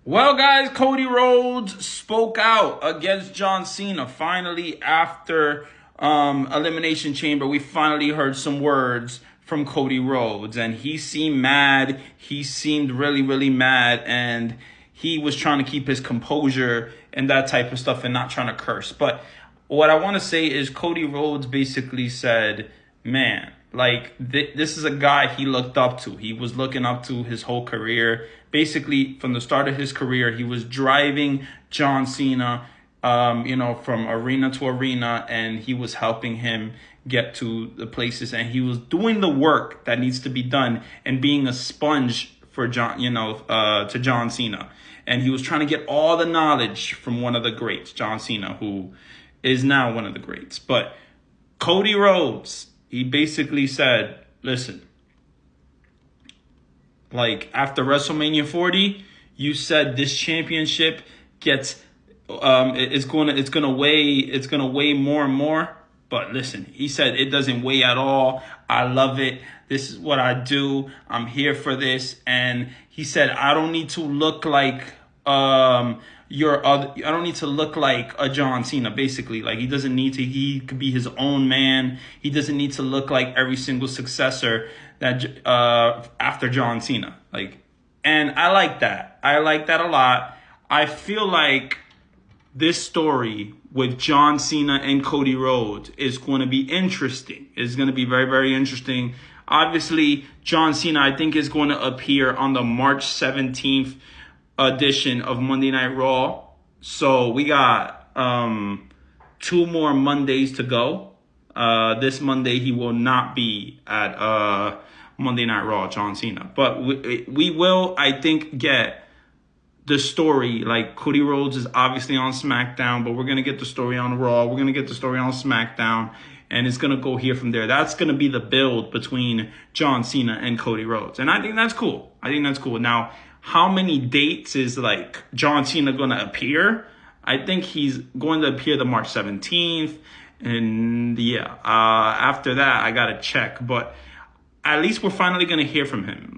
Well, guys, Cody Rhodes spoke out against John Cena. Finally, after Elimination Chamber, we finally heard some words from Cody Rhodes. And he seemed mad. He seemed really, really mad. And he was trying to keep his composure and that type of stuff and not trying to curse. But what I want to say is Cody Rhodes basically said, man, this is a guy he looked up to. He was looking up to his whole career. Basically, from the start of his career, he was driving John Cena, from arena to arena, and he was helping him get to the places, and he was doing the work that needs to be done and being a sponge for to John Cena. And he was trying to get all the knowledge from one of the greats, John Cena, who is now one of the greats. But Cody Rhodes, he basically said, listen, after WrestleMania 40, you said this championship gets it's gonna weigh more and more. But listen, he said it doesn't weigh at all. I love it. This is what I do. I'm here for this. And he said, I don't need to look like I don't need to look like a John Cena, basically. He doesn't need to. He could be his own man. He doesn't need to look like every single successor that after John Cena. And I like that. I like that a lot. I feel like this story with John Cena and Cody Rhodes is going to be interesting. It's going to be very, very interesting. Obviously, John Cena, I think, is going to appear on the March 17th edition of Monday Night Raw. So we got 2 more Mondays to go. This Monday, he will not be at Monday Night Raw, John Cena. But we will, I think, get the story. Cody Rhodes is obviously on SmackDown, but we're going to get the story on Raw. We're going to get the story on SmackDown, and it's going to go here from there. That's going to be the build between John Cena and Cody Rhodes. And I think that's cool. Now, how many dates is John Cena going to appear? I think he's going to appear the March 17th. And after that, I got to check. But at least we're finally going to hear from him.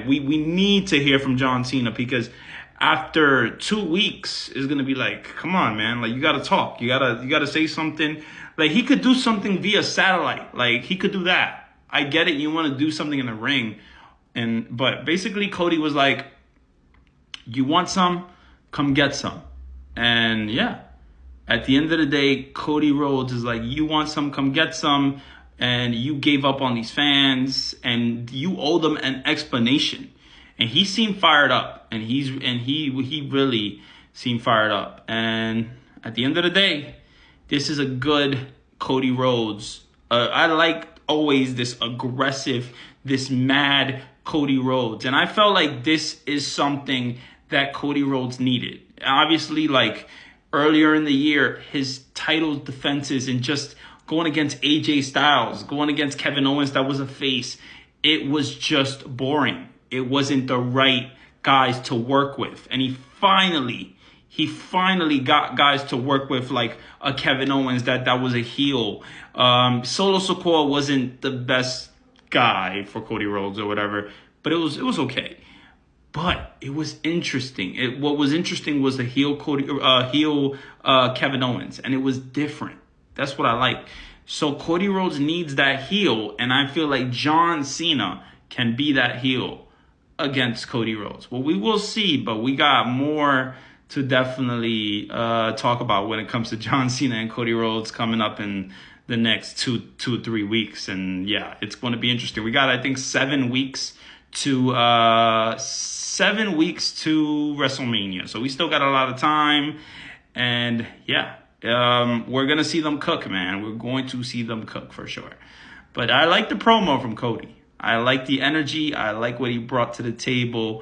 We need to hear from John Cena, because after 2 weeks is going to be come on, man. You got to talk. You got to say something. He could do something via satellite. He could do that. I get it. You want to do something in the ring. But basically Cody was like, you want some? Come get some. And at the end of the day, Cody Rhodes is like, you want some? Come get some. And you gave up on these fans, and you owe them an explanation. And he seemed fired up, and he really seemed fired up. And at the end of the day, this is a good Cody Rhodes. I like always this aggressive, this mad Cody Rhodes. And I felt like this is something that Cody Rhodes needed. Obviously, earlier in the year, his title defenses and just going against AJ Styles, going against Kevin Owens, that was a face. It was just boring. It wasn't the right guys to work with. And he finally got guys to work with, a Kevin Owens that was a heel. Solo Sikoa wasn't the best guy for Cody Rhodes or whatever, but it was okay. But it was interesting. What was interesting was the heel Kevin Owens, and it was different. That's what I like. So Cody Rhodes needs that heel, and I feel like John Cena can be that heel against Cody Rhodes. Well, we will see, but we got more to definitely talk about when it comes to John Cena and Cody Rhodes coming up in the next 2 or 3 weeks. And it's going to be interesting. We got, I think, 7 weeks to WrestleMania. So we still got a lot of time. And we're going to see them cook, man. We're going to see them cook for sure. But I like the promo from Cody. I like the energy. I like what he brought to the table.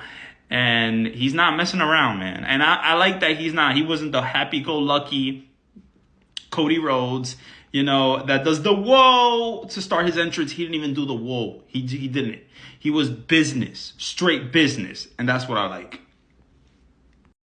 And he's not messing around, man. And I like that he wasn't the happy-go-lucky Cody Rhodes, that does the whoa to start his entrance. He didn't even do the whoa. He didn't. He was business, straight business. And that's what I like.